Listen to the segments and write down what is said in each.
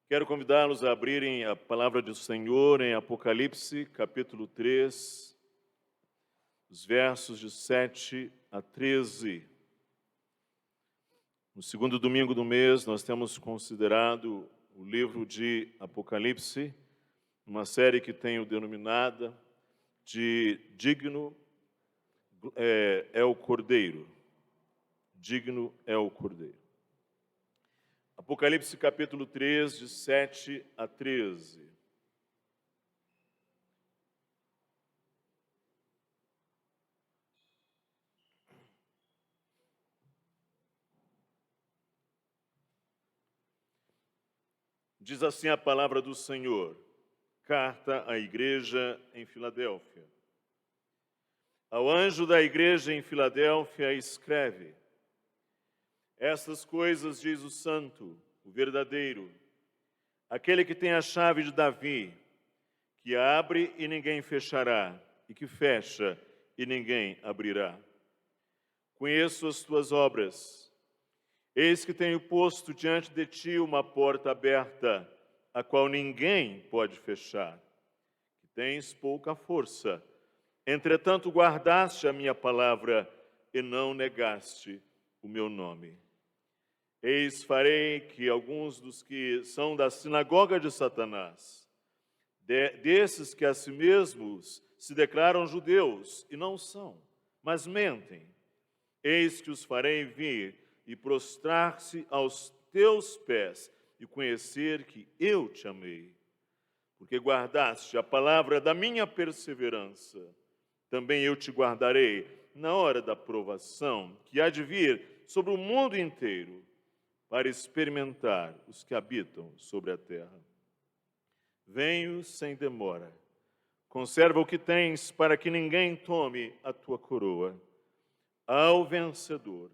Quero convidá-los a abrirem a palavra do Senhor em Apocalipse, capítulo 3, os versos de 7 a 13. No segundo domingo do mês, nós temos considerado o livro de Apocalipse, uma série que tenho denominada de Digno é o Cordeiro. Digno é o Cordeiro. Apocalipse capítulo 3, de 7 a 13. Diz assim a palavra do Senhor, carta à igreja em Filadélfia. Ao anjo da igreja em Filadélfia escreve: Estas coisas diz o Santo, o verdadeiro, aquele que tem a chave de Davi, que abre e ninguém fechará, e que fecha e ninguém abrirá. Conheço as tuas obras. Eis que tenho posto diante de ti uma porta aberta, a qual ninguém pode fechar. Que tens pouca força. Entretanto, guardaste a minha palavra e não negaste o meu nome. Eis farei que alguns dos que são da sinagoga de Satanás, desses que a si mesmos se declaram judeus e não são, mas mentem, eis que os farei vir e prostrar-se aos teus pés e conhecer que eu te amei. Porque guardaste a palavra da minha perseverança, também eu te guardarei na hora da provação que há de vir sobre o mundo inteiro, para experimentar os que habitam sobre a terra. Venho sem demora. Conserva o que tens, para que ninguém tome a tua coroa. Ao vencedor,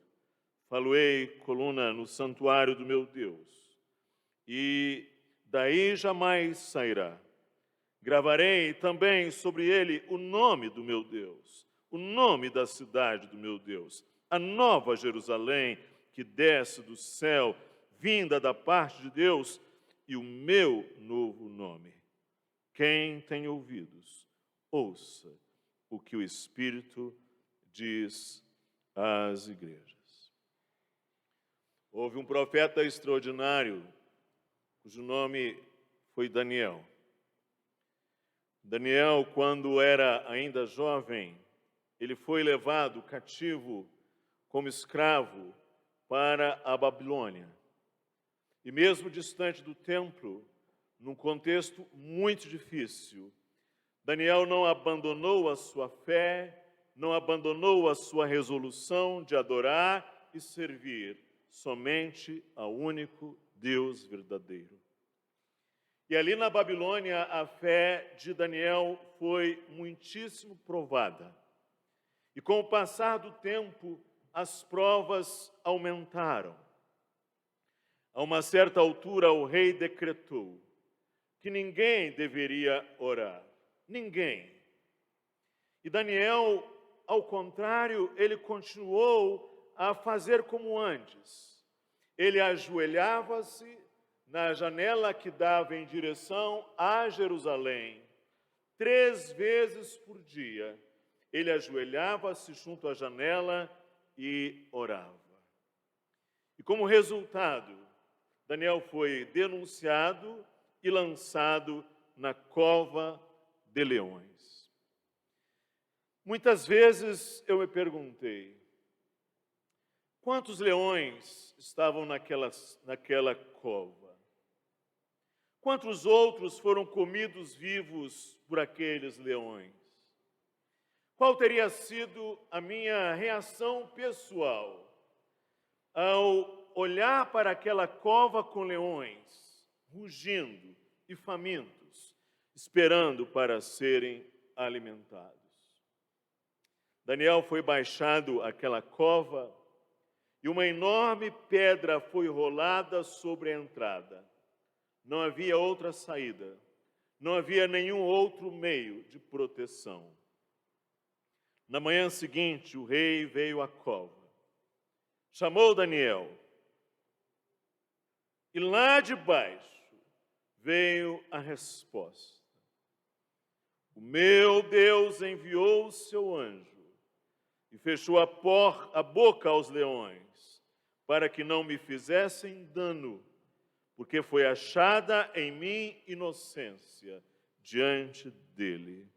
faloei coluna no santuário do meu Deus, e daí jamais sairá. Gravarei também sobre ele o nome do meu Deus, o nome da cidade do meu Deus, a nova Jerusalém, que desce do céu, vinda da parte de Deus, e o meu novo nome. Quem tem ouvidos, ouça o que o Espírito diz às igrejas. Houve um profeta extraordinário, cujo nome foi Daniel. Daniel, quando era ainda jovem, ele foi levado cativo como escravo para a Babilônia. E mesmo distante do templo, num contexto muito difícil, Daniel não abandonou a sua fé, não abandonou a sua resolução de adorar e servir somente ao único Deus verdadeiro. E ali na Babilônia, a fé de Daniel foi muitíssimo provada. E com o passar do tempo, as provas aumentaram. A uma certa altura, o rei decretou que ninguém deveria orar. Ninguém. E Daniel, ao contrário, ele continuou a fazer como antes. Ele ajoelhava-se na janela que dava em direção a Jerusalém. 3 vezes por dia, ele ajoelhava-se junto à janela e orava. E como resultado, Daniel foi denunciado e lançado na cova de leões. Muitas vezes eu me perguntei, quantos leões estavam naquela cova? Quantos outros foram comidos vivos por aqueles leões? Qual teria sido a minha reação pessoal ao olhar para aquela cova com leões, rugindo e famintos, esperando para serem alimentados? Daniel foi baixado àquela cova e uma enorme pedra foi rolada sobre a entrada. Não havia outra saída, não havia nenhum outro meio de proteção. Na manhã seguinte, o rei veio à cova, chamou Daniel, e lá de baixo, veio a resposta. O meu Deus enviou o seu anjo e fechou a boca aos leões, para que não me fizessem dano, porque foi achada em mim inocência diante dele.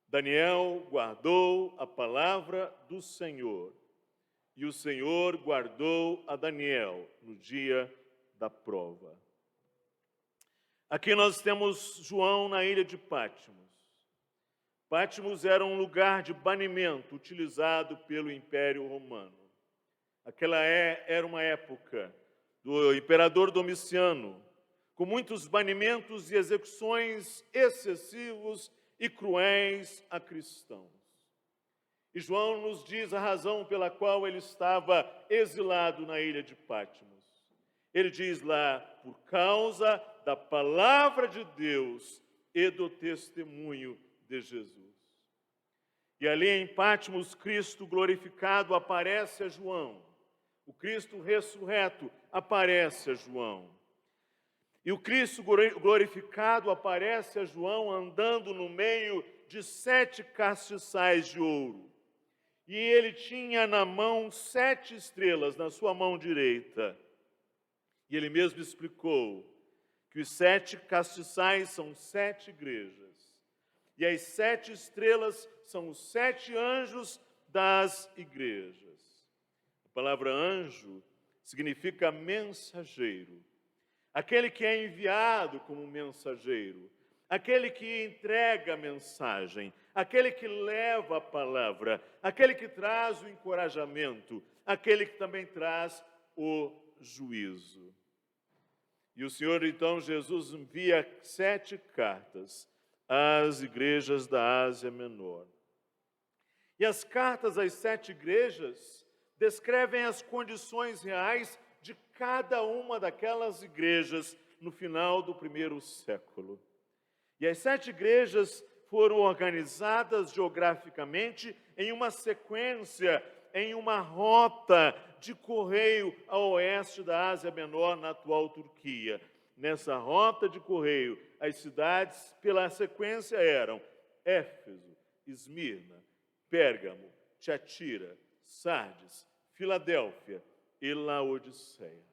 Daniel guardou a palavra do Senhor, e o Senhor guardou a Daniel no dia da prova. Aqui nós temos João na ilha de Patmos. Patmos era um lugar de banimento utilizado pelo Império Romano. Era uma época do imperador Domiciano, com muitos banimentos e execuções excessivos e cruéis a cristãos. E João nos diz a razão pela qual ele estava exilado na ilha de Patmos. Ele diz lá, por causa da palavra de Deus e do testemunho de Jesus. E ali em Patmos, Cristo glorificado aparece a João. O Cristo ressurreto aparece a João. E o Cristo glorificado aparece a João andando no meio de 7 castiçais de ouro. E ele tinha na mão 7 estrelas, na sua mão direita. E ele mesmo explicou que os 7 castiçais são 7 igrejas. E as 7 estrelas são os 7 anjos das igrejas. A palavra anjo significa mensageiro. Aquele que é enviado como mensageiro. Aquele que entrega a mensagem. Aquele que leva a palavra. Aquele que traz o encorajamento. Aquele que também traz o juízo. E o Senhor, então, Jesus envia 7 cartas às igrejas da Ásia Menor. E as cartas às 7 igrejas descrevem as condições reais de cada uma daquelas igrejas no final do 1º século. E as 7 igrejas foram organizadas geograficamente em uma sequência, em uma rota de correio a oeste da Ásia Menor, na atual Turquia. Nessa rota de correio, as cidades, pela sequência, eram Éfeso, Esmirna, Pérgamo, Tiatira, Sardes, Filadélfia e Laodiceia.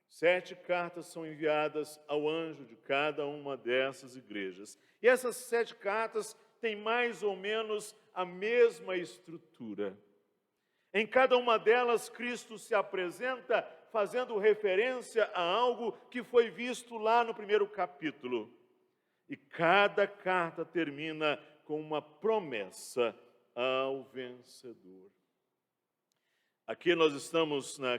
7 cartas são enviadas ao anjo de cada uma dessas igrejas. E essas 7 cartas têm mais ou menos a mesma estrutura. Em cada uma delas, Cristo se apresenta fazendo referência a algo que foi visto lá no 1º capítulo. E cada carta termina com uma promessa ao vencedor. Aqui nós estamos na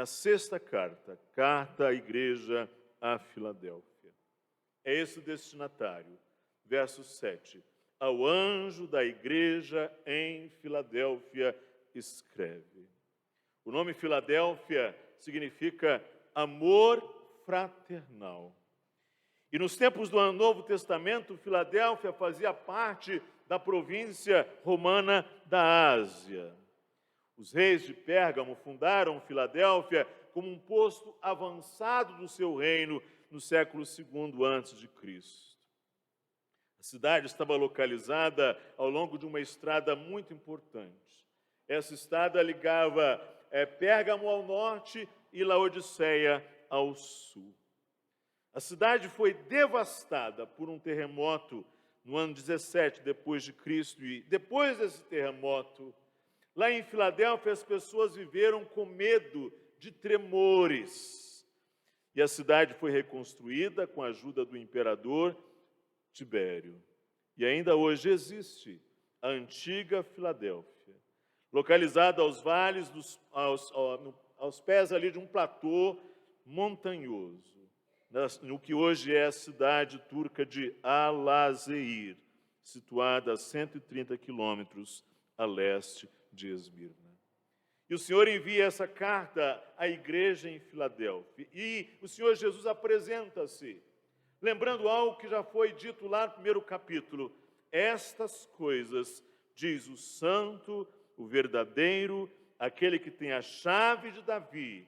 6ª carta, carta à igreja à Filadélfia. É esse o destinatário. Verso 7. Ao anjo da igreja em Filadélfia escreve. O nome Filadélfia significa amor fraternal. E nos tempos do Novo Testamento, Filadélfia fazia parte da província romana da Ásia. Os reis de Pérgamo fundaram Filadélfia como um posto avançado do seu reino no século II a.C. A cidade estava localizada ao longo de uma estrada muito importante. Essa estrada ligava Pérgamo ao norte e Laodiceia ao sul. A cidade foi devastada por um terremoto no ano 17 depois de Cristo, e depois desse terremoto, lá em Filadélfia as pessoas viveram com medo de tremores. E a cidade foi reconstruída com a ajuda do imperador Tibério. E ainda hoje existe a antiga Filadélfia, localizada aos vales, aos pés ali de um platô montanhoso, no que hoje é a cidade turca de Alazeir, situada a 130 quilômetros a leste de Esmirna. E o Senhor envia essa carta à igreja em Filadélfia. E o Senhor Jesus apresenta-se, lembrando algo que já foi dito lá no 1º capítulo. Estas coisas diz o santo, o verdadeiro, aquele que tem a chave de Davi,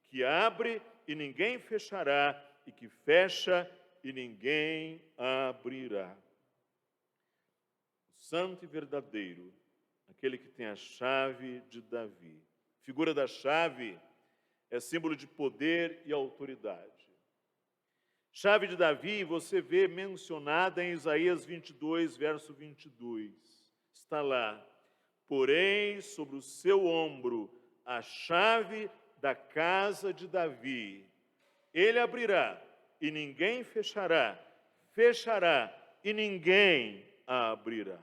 que abre e ninguém fechará, e que fecha e ninguém abrirá. O santo e verdadeiro, aquele que tem a chave de Davi. A figura da chave é símbolo de poder e autoridade. Chave de Davi você vê mencionada em Isaías 22, verso 22. Está lá: porém, sobre o seu ombro, a chave da casa de Davi. Ele abrirá e ninguém fechará, fechará e ninguém a abrirá.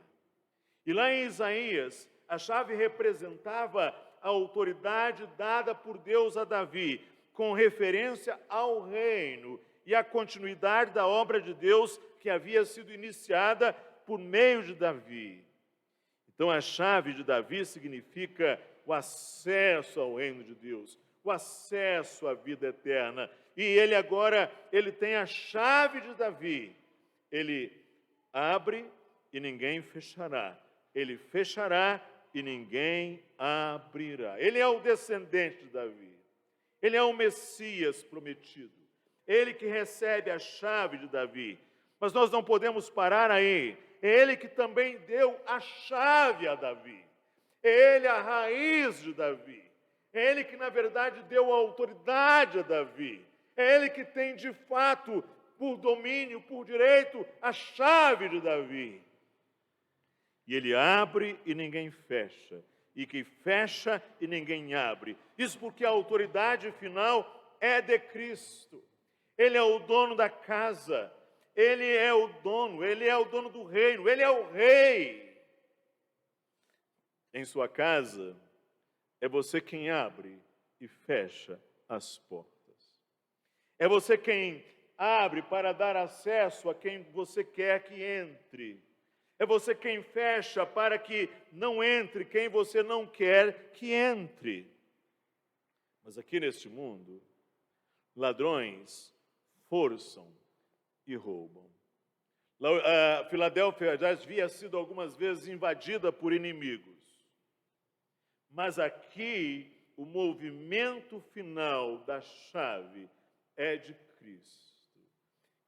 E lá em Isaías, a chave representava a autoridade dada por Deus a Davi, com referência ao reino e a continuidade da obra de Deus que havia sido iniciada por meio de Davi. Então, a chave de Davi significa o acesso ao reino de Deus, o acesso à vida eterna. E ele tem a chave de Davi. Ele abre e ninguém fechará. Ele fechará e ninguém abrirá. Ele é o descendente de Davi. Ele é o Messias prometido. Ele que recebe a chave de Davi. Mas nós não podemos parar aí. É ele que também deu a chave a Davi. É ele a raiz de Davi. É ele que, na verdade, deu a autoridade a Davi. É ele que tem, de fato, por domínio, por direito, a chave de Davi. E ele abre e ninguém fecha. E que fecha e ninguém abre. Isso porque a autoridade final é de Cristo. Ele é o dono da casa. Ele é o dono do reino, ele é o rei. Em sua casa, é você quem abre e fecha as portas. É você quem abre para dar acesso a quem você quer que entre. É você quem fecha para que não entre quem você não quer que entre. Mas aqui neste mundo, ladrões forçam e roubam. A Filadélfia já havia sido algumas vezes invadida por inimigos. Mas aqui, o movimento final da chave é de Cristo.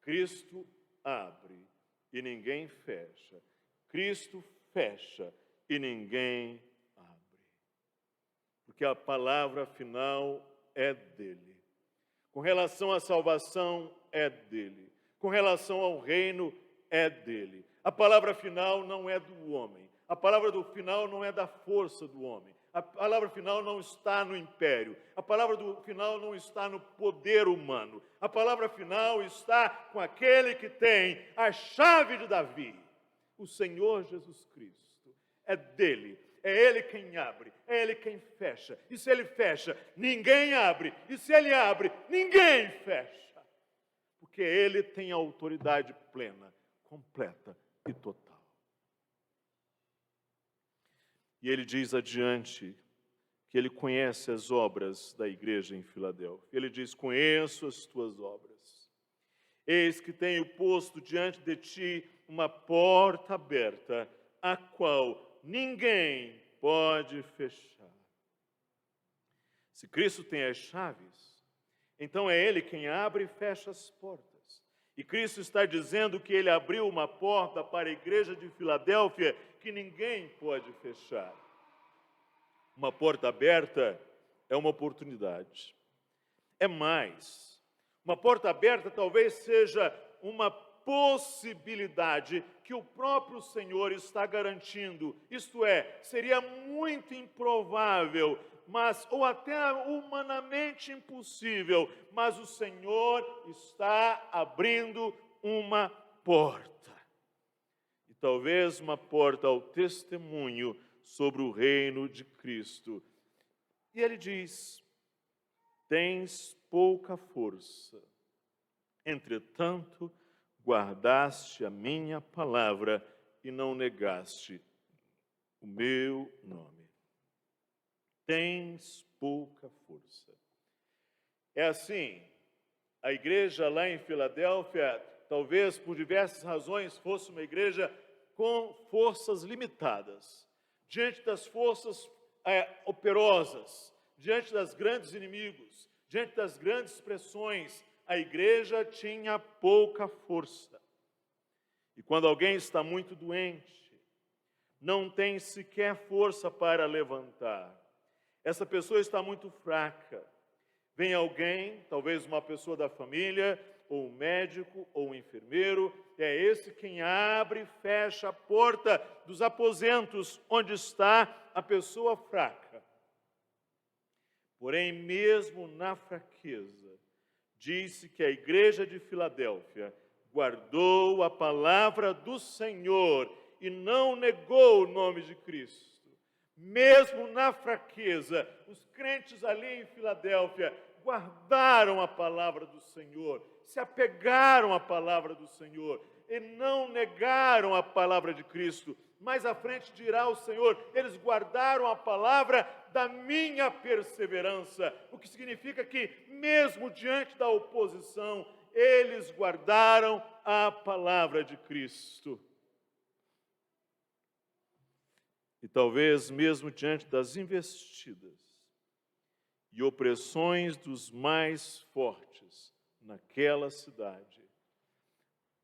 Cristo abre e ninguém fecha. Cristo fecha e ninguém abre. Porque a palavra final é dele. Com relação à salvação, é dele. Com relação ao reino, é dele. A palavra final não é do homem. A palavra do final não é da força do homem. A palavra final não está no império. A palavra do final não está no poder humano. A palavra final está com aquele que tem a chave de Davi, o Senhor Jesus Cristo. É dele. É ele quem abre, é ele quem fecha. E se ele fecha, ninguém abre. E se ele abre, ninguém fecha. Porque ele tem a autoridade plena, completa e total. E ele diz adiante que ele conhece as obras da igreja em Filadélfia. Ele diz: conheço as tuas obras. Eis que tenho posto diante de ti uma porta aberta, a qual ninguém pode fechar. Se Cristo tem as chaves, então é ele quem abre e fecha as portas. E Cristo está dizendo que ele abriu uma porta para a igreja de Filadélfia que ninguém pode fechar. Uma porta aberta é uma oportunidade. É mais. Uma porta aberta talvez seja uma possibilidade que o próprio Senhor está garantindo. Isto é, seria muito improvável, ou até humanamente impossível, mas o Senhor está abrindo uma porta. E talvez uma porta ao testemunho sobre o reino de Cristo. E ele diz: tens pouca força, entretanto, guardaste a minha palavra e não negaste o meu nome. Tens pouca força. É assim, a igreja lá em Filadélfia, talvez por diversas razões, fosse uma igreja com forças limitadas. Diante das forças operosas, diante das grandes inimigos, diante das grandes pressões, a igreja tinha pouca força. E quando alguém está muito doente, não tem sequer força para levantar, essa pessoa está muito fraca. Vem alguém, talvez uma pessoa da família, ou um médico, ou um enfermeiro, é esse quem abre e fecha a porta dos aposentos onde está a pessoa fraca. Porém, mesmo na fraqueza, disse que a igreja de Filadélfia guardou a palavra do Senhor e não negou o nome de Cristo. Mesmo na fraqueza, os crentes ali em Filadélfia guardaram a palavra do Senhor, se apegaram à palavra do Senhor e não negaram a palavra de Cristo. Mais à frente dirá o Senhor, eles guardaram a palavra da minha perseverança, o que significa que, mesmo diante da oposição, eles guardaram a palavra de Cristo. E talvez mesmo diante das investidas e opressões dos mais fortes naquela cidade,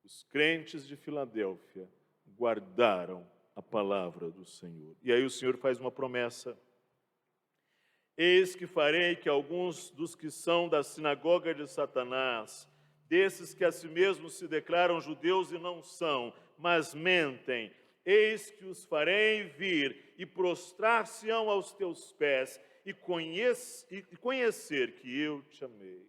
os crentes de Filadélfia guardaram a palavra do Senhor. E aí o Senhor faz uma promessa: eis que farei que alguns dos que são da sinagoga de Satanás, desses que a si mesmos se declaram judeus e não são, mas mentem, eis que os farei vir e prostrar-se-ão aos teus pés e conhecer que eu te amei.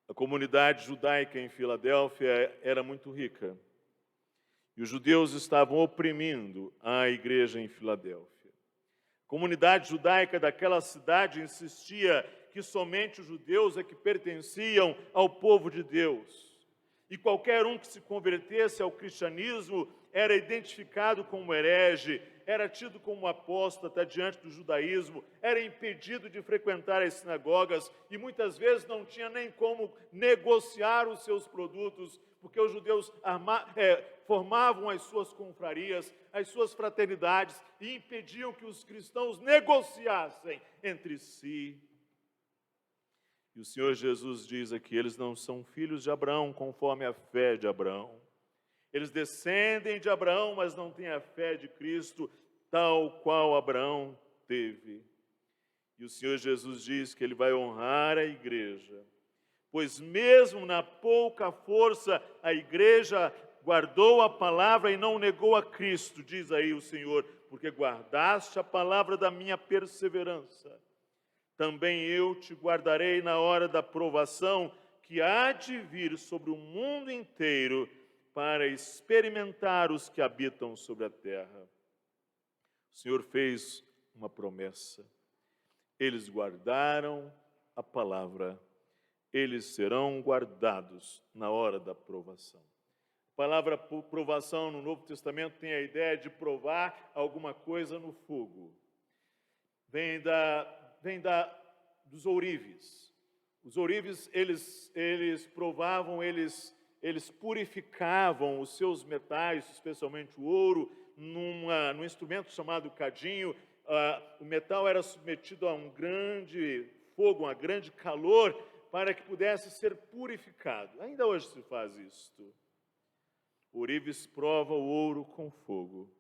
A comunidade judaica em Filadélfia era muito rica e os judeus estavam oprimindo a igreja em Filadélfia. A comunidade judaica daquela cidade insistia que somente os judeus é que pertenciam ao povo de Deus. E qualquer um que se convertesse ao cristianismo era identificado como herege, era tido como apóstata diante do judaísmo, era impedido de frequentar as sinagogas e muitas vezes não tinha nem como negociar os seus produtos, porque os judeus formavam as suas confrarias, as suas fraternidades e impediam que os cristãos negociassem entre si. E o Senhor Jesus diz aqui, eles não são filhos de Abraão conforme a fé de Abraão. Eles descendem de Abraão, mas não têm a fé de Cristo, tal qual Abraão teve. E o Senhor Jesus diz que Ele vai honrar a igreja, pois mesmo na pouca força, a igreja guardou a palavra e não negou a Cristo, diz aí o Senhor, porque guardaste a palavra da minha perseverança. Também eu te guardarei na hora da provação que há de vir sobre o mundo inteiro para experimentar os que habitam sobre a terra. O Senhor fez uma promessa. Eles guardaram a palavra. Eles serão guardados na hora da provação. A palavra provação no Novo Testamento tem a ideia de provar alguma coisa no fogo. Vem dos ourives. Os ourives, eles provavam, eles purificavam os seus metais, especialmente o ouro, num instrumento chamado cadinho. O metal era submetido a um grande fogo, a grande calor, para que pudesse ser purificado. Ainda hoje se faz isto. Ourives prova o ouro com fogo.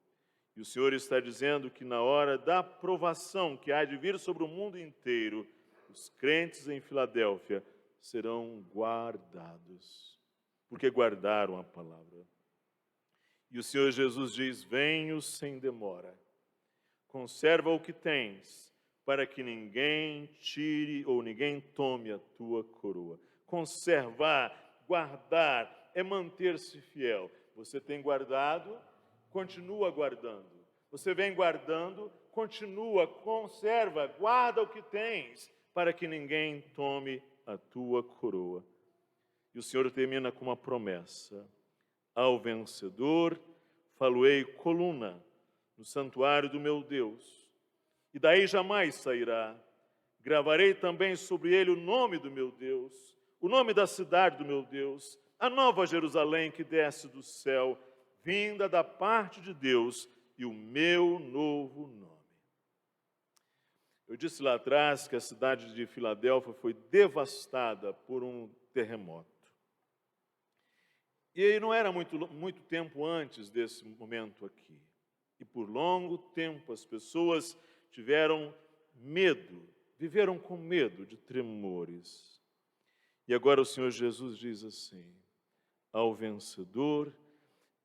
E o Senhor está dizendo que na hora da provação que há de vir sobre o mundo inteiro, os crentes em Filadélfia serão guardados, porque guardaram a palavra. E o Senhor Jesus diz, venho sem demora, conserva o que tens, para que ninguém tire ou ninguém tome a tua coroa. Conservar, guardar, é manter-se fiel. Você tem guardado, continua guardando. Você vem guardando, continua, conserva, guarda o que tens, para que ninguém tome a tua coroa. E o Senhor termina com uma promessa. Ao vencedor, faloei coluna no santuário do meu Deus, e daí jamais sairá. Gravarei também sobre ele o nome do meu Deus, o nome da cidade do meu Deus, a nova Jerusalém que desce do céu, vinda da parte de Deus, e o meu novo nome. Eu disse lá atrás que a cidade de Filadélfia foi devastada por um terremoto. E não era muito tempo antes desse momento aqui. E por longo tempo as pessoas tiveram medo, viveram com medo de tremores. E agora o Senhor Jesus diz assim: ao vencedor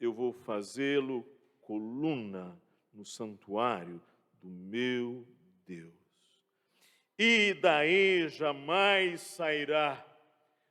eu vou fazê-lo coluna no santuário do meu Deus. E daí jamais sairá,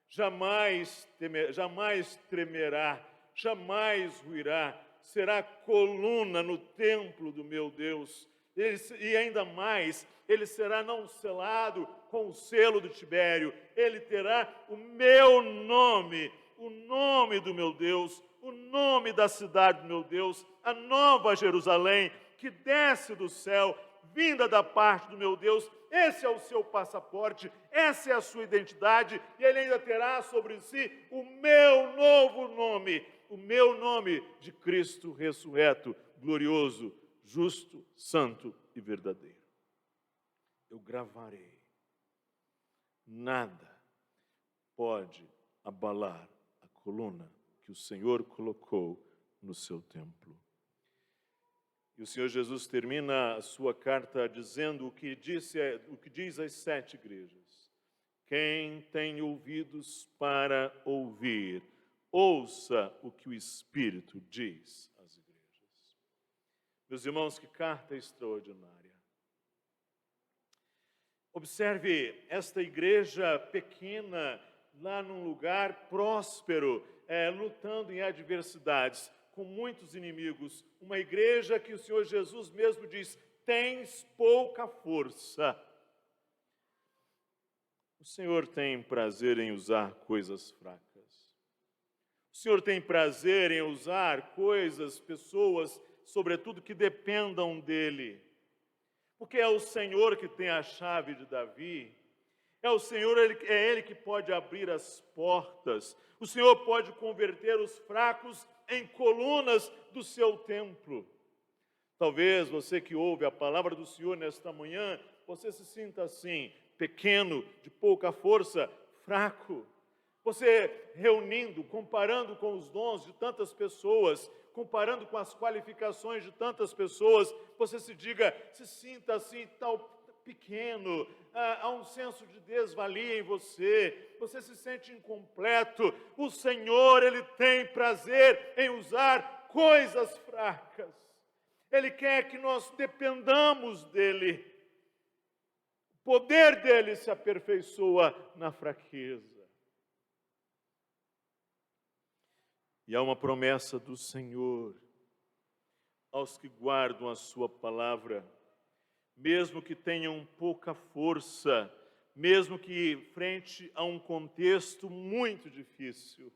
jamais tremerá, jamais ruirá, será coluna no templo do meu Deus. E ainda mais, ele será não selado com o selo do Tibério, ele terá o meu nome, o nome do meu Deus, o nome da cidade do meu Deus, a nova Jerusalém, que desce do céu, vinda da parte do meu Deus. Esse é o seu passaporte, essa é a sua identidade, e ele ainda terá sobre si o meu novo nome, o meu nome de Cristo ressurreto, glorioso, justo, santo e verdadeiro. Eu gravarei. Nada pode abalar a coluna que o Senhor colocou no seu templo. E o Senhor Jesus termina a sua carta dizendo o que diz às 7 igrejas. Quem tem ouvidos para ouvir, ouça o que o Espírito diz às igrejas. Meus irmãos, que carta extraordinária. Observe esta igreja pequena, lá num lugar próspero, lutando em adversidades, com muitos inimigos. Uma igreja que o Senhor Jesus mesmo diz: tens pouca força. O Senhor tem prazer em usar coisas fracas. O Senhor tem prazer em usar coisas, pessoas, sobretudo que dependam dEle. Porque é o Senhor que tem a chave de Davi. É o Senhor, é Ele que pode abrir as portas. O Senhor pode converter os fracos em colunas do seu templo. Talvez você que ouve a palavra do Senhor nesta manhã, você se sinta assim, pequeno, de pouca força, fraco. Você reunindo, comparando com os dons de tantas pessoas, comparando com as qualificações de tantas pessoas, você se sinta assim, tal pequeno, há um senso de desvalia em você, você se sente incompleto. O Senhor, Ele tem prazer em usar coisas fracas. Ele quer que nós dependamos dEle. O poder dEle se aperfeiçoa na fraqueza. E há uma promessa do Senhor aos que guardam a sua palavra, mesmo que tenham pouca força, mesmo que frente a um contexto muito difícil.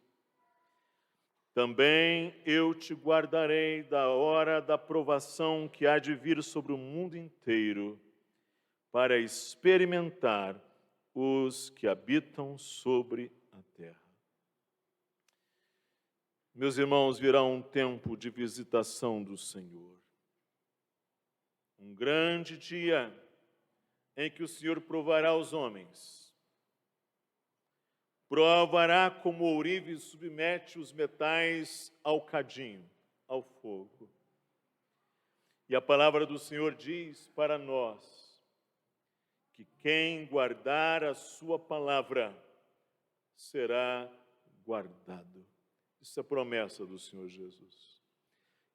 Também eu te guardarei da hora da provação que há de vir sobre o mundo inteiro, para experimentar os que habitam sobre a terra. Meus irmãos, virá um tempo de visitação do Senhor. Um grande dia em que o Senhor provará os homens. Provará como o ourive submete os metais ao cadinho, ao fogo. E a palavra do Senhor diz para nós que quem guardar a sua palavra será guardado. Isso é promessa do Senhor Jesus.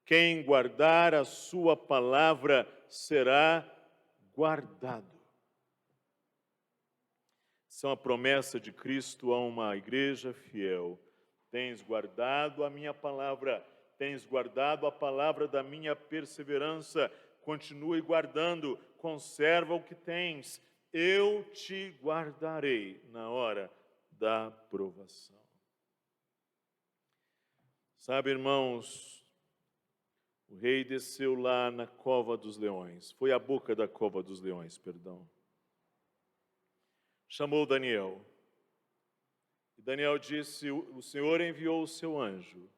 Quem guardar a sua palavra será guardado. Isso é uma promessa de Cristo a uma igreja fiel. Tens guardado a minha palavra, tens guardado a palavra da minha perseverança. Continue guardando, conserva o que tens. Eu te guardarei na hora da provação. Sabe, irmãos, o rei desceu lá na cova dos leões. Foi a boca da cova dos leões, perdão. Chamou Daniel. E Daniel disse: o Senhor enviou o seu anjo.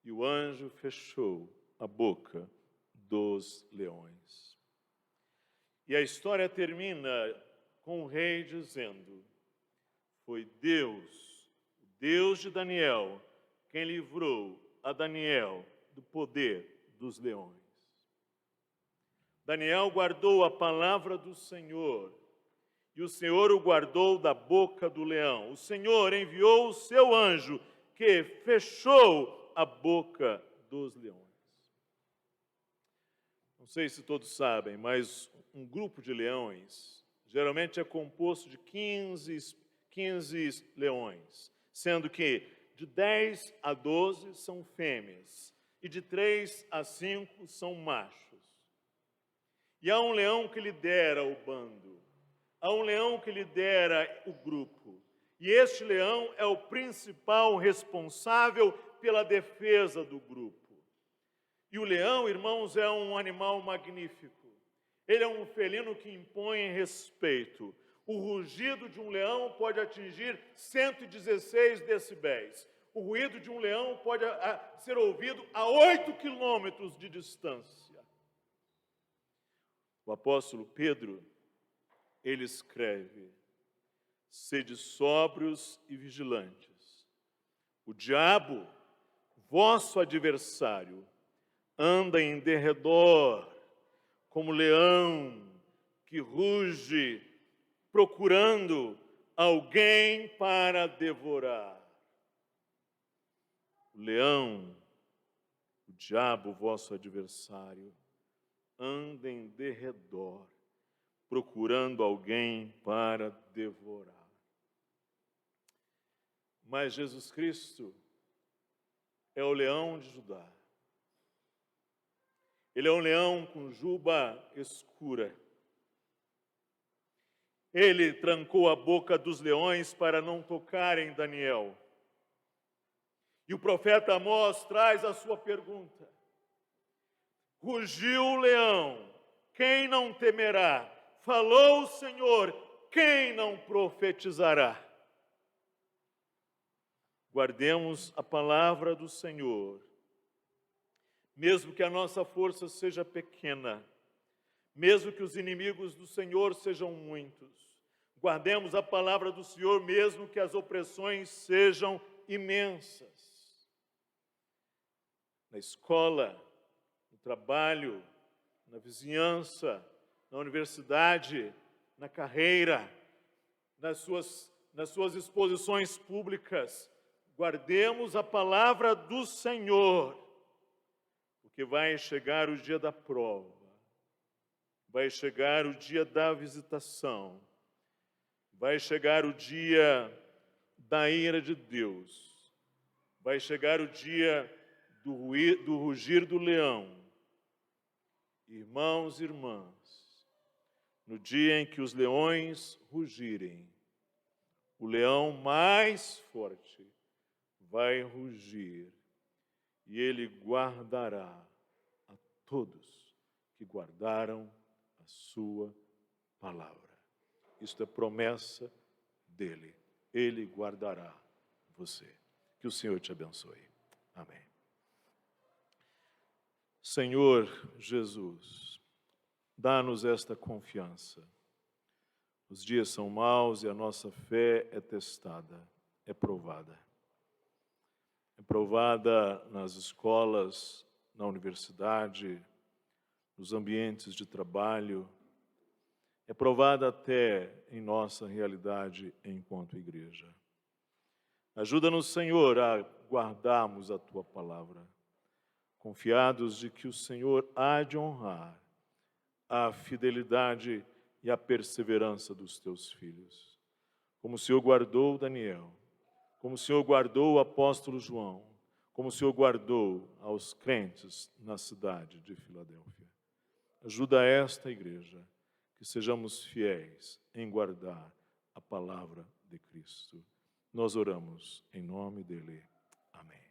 E o anjo fechou a boca dos leões. E a história termina com o rei dizendo: foi Deus, o Deus de Daniel, quem livrou a Daniel do poder dos leões. Daniel guardou a palavra do Senhor, e o Senhor o guardou da boca do leão. O Senhor enviou o seu anjo, que fechou a boca dos leões. Não sei se todos sabem, mas um grupo de leões geralmente é composto de 15 leões, sendo que de 10 a 12 são fêmeas e de 3 a 5 são machos. E há um leão que lidera o bando, há um leão que lidera o grupo. E este leão é o principal responsável pela defesa do grupo. E o leão, irmãos, é um animal magnífico. Ele é um felino que impõe respeito. O rugido de um leão pode atingir 116 decibéis. O ruído de um leão pode ser ouvido a 8 quilômetros de distância. O apóstolo Pedro, ele escreve: sede sóbrios e vigilantes. O diabo, vosso adversário, anda em derredor como leão que ruge, procurando alguém para devorar. O leão, o diabo, vosso adversário, anda em derredor, procurando alguém para devorar. Mas Jesus Cristo é o leão de Judá. Ele é um leão com juba escura. Ele trancou a boca dos leões para não tocarem Daniel. E o profeta Amós traz a sua pergunta: rugiu o leão, quem não temerá? Falou o Senhor, quem não profetizará? Guardemos a palavra do Senhor, mesmo que a nossa força seja pequena, mesmo que os inimigos do Senhor sejam muitos. Guardemos a palavra do Senhor, mesmo que as opressões sejam imensas. Na escola, no trabalho, na vizinhança, na universidade, na carreira, nas suas exposições públicas, guardemos a palavra do Senhor, porque vai chegar o dia da prova, vai chegar o dia da visitação, vai chegar o dia da ira de Deus, vai chegar o dia do rugir do leão. Irmãos e irmãs, no dia em que os leões rugirem, o leão mais forte vai rugir e ele guardará a todos que guardaram a sua palavra. Isto é promessa dele. Ele guardará você. Que o Senhor te abençoe. Amém. Senhor Jesus, dá-nos esta confiança. Os dias são maus e a nossa fé é testada, é provada. É provada nas escolas, na universidade, nos ambientes de trabalho. É provada até em nossa realidade enquanto igreja. Ajuda-nos, Senhor, a guardarmos a Tua palavra, confiados de que o Senhor há de honrar a fidelidade e a perseverança dos Teus filhos. Como o Senhor guardou Daniel, como o Senhor guardou o apóstolo João, como o Senhor guardou aos crentes na cidade de Filadélfia. Ajuda esta igreja, que sejamos fiéis em guardar a palavra de Cristo. Nós oramos em nome dele. Amém.